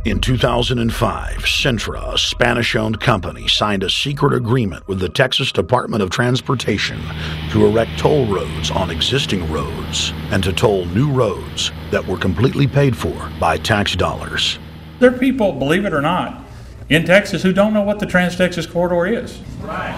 In 2005, Cintra, a Spanish-owned company, signed a secret agreement with the Texas Department of Transportation to erect toll roads on existing roads and to toll new roads that were completely paid for by tax dollars. There are people, believe it or not, in Texas who don't know what the Trans-Texas Corridor is. Right.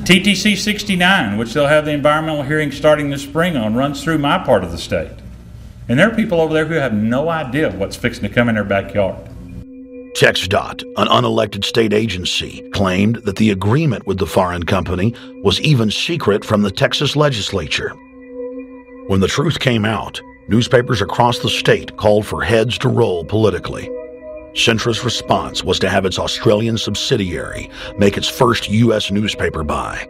TTC 69, which they'll have the environmental hearing starting this spring on, runs through my part of the state. And there are people over there who have no idea what's fixing to come in their backyard. TxDOT, an unelected state agency, claimed that the agreement with the foreign company was even secret from the Texas legislature. When the truth came out, newspapers across the state called for heads to roll politically. Cintra's response was to have its Australian subsidiary make its first U.S. newspaper buy.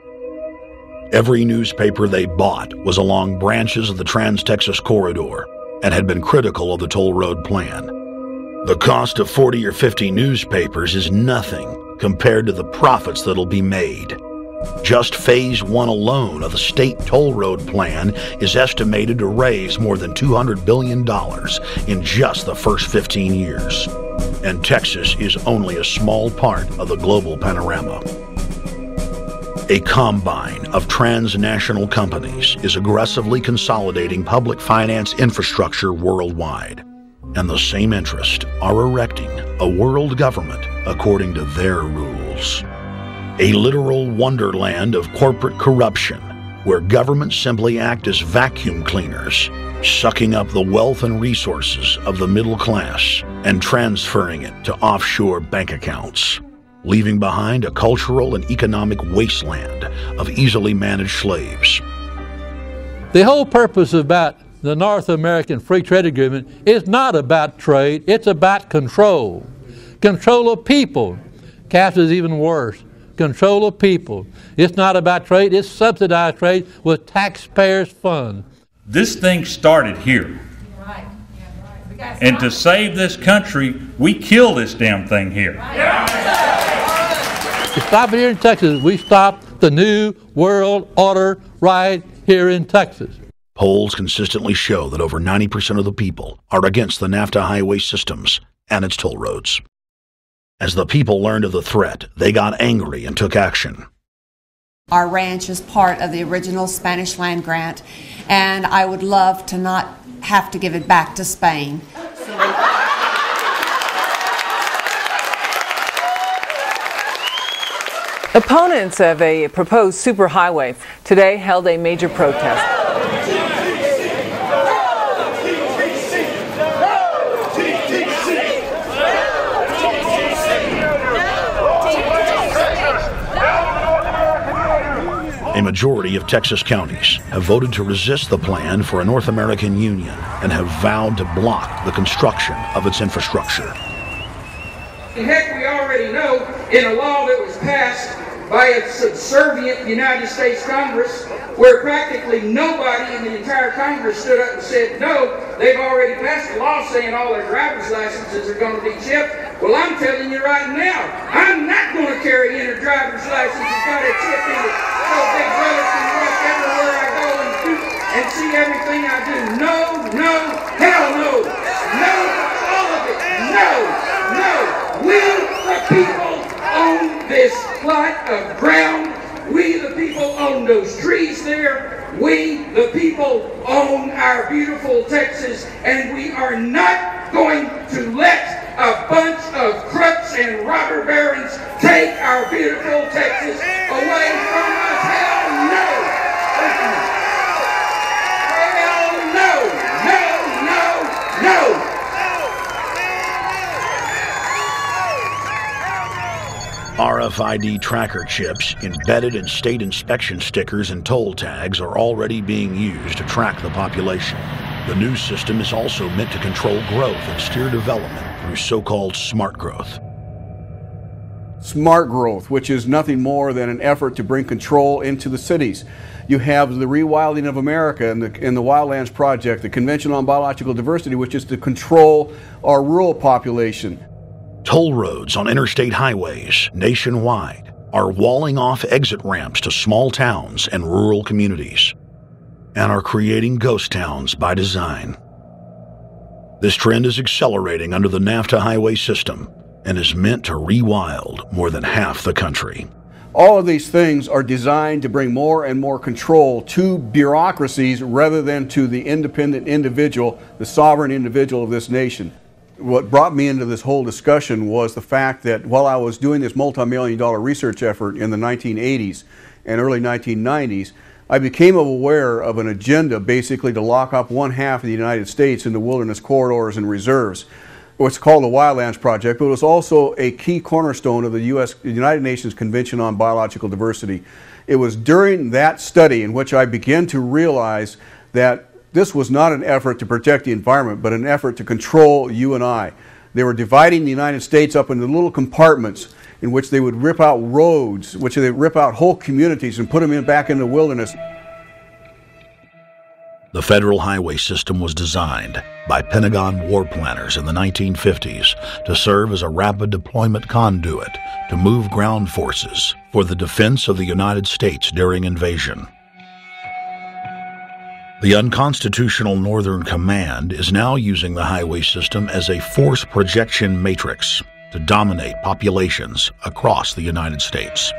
Every newspaper they bought was along branches of the Trans-Texas Corridor and had been critical of the toll road plan. The cost of 40 or 50 newspapers is nothing compared to the profits that'll be made. Just Phase 1 alone of the state toll road plan is estimated to raise more than $200 billion in just the first 15 years. And Texas is only a small part of the global panorama. A combine of transnational companies is aggressively consolidating public finance infrastructure worldwide, and the same interests are erecting a world government according to their rules. A literal wonderland of corporate corruption, where governments simply act as vacuum cleaners, sucking up the wealth and resources of the middle class and transferring it to offshore bank accounts, leaving behind a cultural and economic wasteland of easily managed slaves. The whole purpose about the North American Free Trade Agreement is not about trade, it's about control. Control of people. CAFTA is even worse. Control of people. It's not about trade, it's subsidized trade with taxpayers' funds. This thing started here. Right. Yeah, right. And to save this country, we kill this damn thing here. Right. To stop it here in Texas, we stop the New World Order right here in Texas. Polls consistently show that over 90% of the people are against the NAFTA highway systems and its toll roads. As the people learned of the threat, they got angry and took action. Our ranch is part of the original Spanish land grant, and I would love to not have to give it back to Spain. Opponents of a proposed superhighway today held a major protest. A majority of Texas counties have voted to resist the plan for a North American Union and have vowed to block the construction of its infrastructure. Heck, we already know in a law that was passed by a subservient United States Congress, where practically nobody in the entire Congress stood up and said no, they've already passed a law saying all their driver's licenses are going to be chipped. Well, I'm telling you right now, I'm not going to carry in a driver's license that's got a chip in it, so Big Brother can watch everywhere I go and see everything I do. No, no, hell no. No, all of it. No, no. We, the people, own this plot of ground. We, the people, own those trees there. We, the people, own our beautiful Texas, and we are not going to let a bunch of crooks and robber barons take our beautiful Texas away from us. Hell no! Hell no! No, no, no! RFID tracker chips embedded in state inspection stickers and toll tags are already being used to track the population. The new system is also meant to control growth and steer development through so-called smart growth. Smart growth, which is nothing more than an effort to bring control into the cities. You have the rewilding of America and the Wildlands Project, the Convention on Biological Diversity, which is to control our rural population. Toll roads on interstate highways nationwide are walling off exit ramps to small towns and rural communities, and are creating ghost towns by design. This trend is accelerating under the NAFTA highway system and is meant to rewild more than half the country. All of these things are designed to bring more and more control to bureaucracies rather than to the independent individual, the sovereign individual of this nation. What brought me into this whole discussion was the fact that while I was doing this multi-million-dollar research effort in the 1980s and early 1990s, I became aware of an agenda basically to lock up one half of the United States into wilderness corridors and reserves. What's called the Wildlands Project, but it was also a key cornerstone of the United Nations Convention on Biological Diversity. It was during that study in which I began to realize that this was not an effort to protect the environment, but an effort to control you and I. They were dividing the United States up into little compartments in which they would rip out roads, which they would rip out whole communities and put them back in the wilderness. The federal highway system was designed by Pentagon war planners in the 1950s to serve as a rapid deployment conduit to move ground forces for the defense of the United States during invasion. The unconstitutional Northern Command is now using the highway system as a force projection matrix to dominate populations across the United States.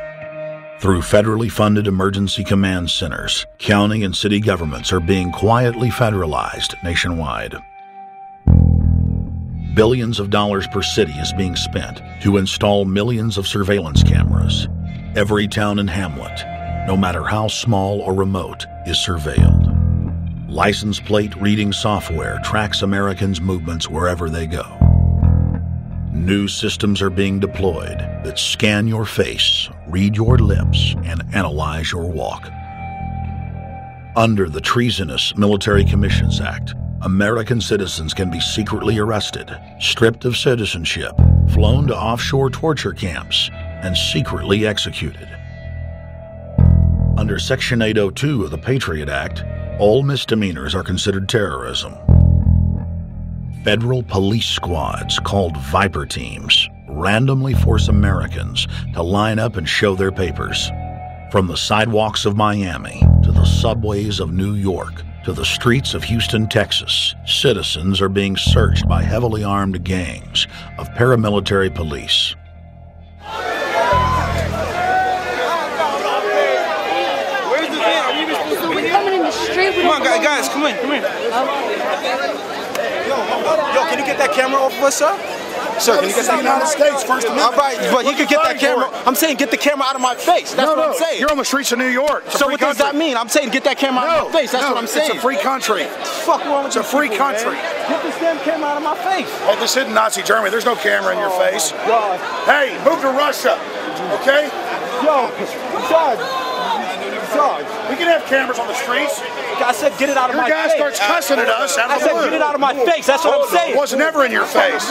Through federally funded emergency command centers, county and city governments are being quietly federalized nationwide. Billions of dollars per city is being spent to install millions of surveillance cameras. Every town and hamlet, no matter how small or remote, is surveilled. License plate reading software tracks Americans' movements wherever they go. New systems are being deployed that scan your face, read your lips, and analyze your walk. Under the treasonous Military Commissions Act, American citizens can be secretly arrested, stripped of citizenship, flown to offshore torture camps, and secretly executed. Under Section 802 of the Patriot Act, all misdemeanors are considered terrorism. Federal police squads called Viper Teams randomly force Americans to line up and show their papers. From the sidewalks of Miami to the subways of New York to the streets of Houston, Texas, citizens are being searched by heavily armed gangs of paramilitary police. Come on, guys, come in. Yo, can you get that camera off of us, sir? Sir, can you get that United States First Amendment? All right, but you can get that camera. I'm saying get the camera out of my face. That's what I'm saying. You're on the streets of New York. So what does that mean? I'm saying get that camera out of my face. That's what I'm saying. It's a free country. Fuck wrong with It's a free country. Get this damn camera out of my face. Hey, this isn't Nazi Germany. There's no camera in your face. God. Hey, move to Russia, okay? Yo, Sarge. We can have cameras on the streets. I said get it out of my face. Your guy starts cussing at us out of the blue. I said get it out of my face. That's what I'm saying. It was never in your face.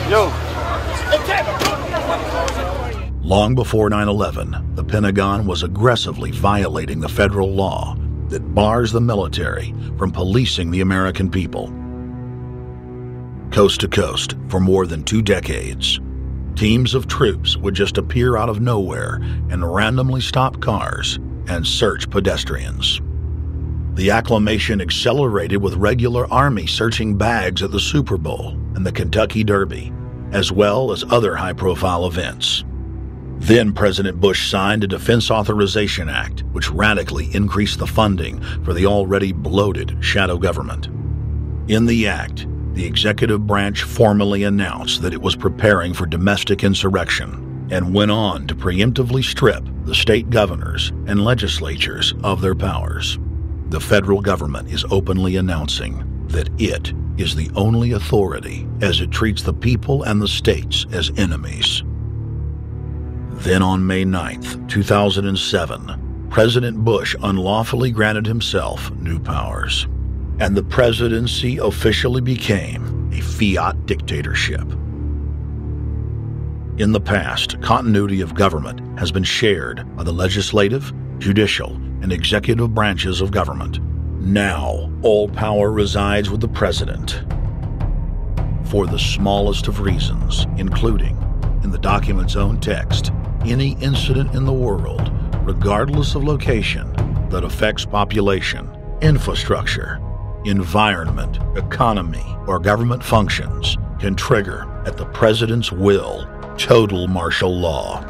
Yo. Long before 9/11, the Pentagon was aggressively violating the federal law that bars the military from policing the American people. Coast to coast, for more than 2 decades, teams of troops would just appear out of nowhere and randomly stop cars and search pedestrians. The acclamation accelerated with regular Army searching bags at the Super Bowl and the Kentucky Derby, as well as other high-profile events. Then President Bush signed a Defense Authorization Act, which radically increased the funding for the already bloated shadow government. In the act, the executive branch formally announced that it was preparing for domestic insurrection and went on to preemptively strip the state governors and legislatures of their powers. The federal government is openly announcing that it is the only authority as it treats the people and the states as enemies. Then on May 9th, 2007, President Bush unlawfully granted himself new powers, and the presidency officially became a fiat dictatorship. In the past, continuity of government has been shared by the legislative, judicial, and executive branches of government. Now, all power resides with the president for the smallest of reasons, including, in the document's own text, any incident in the world, regardless of location, that affects population, infrastructure, environment, economy, or government functions can trigger, at the president's will, total martial law.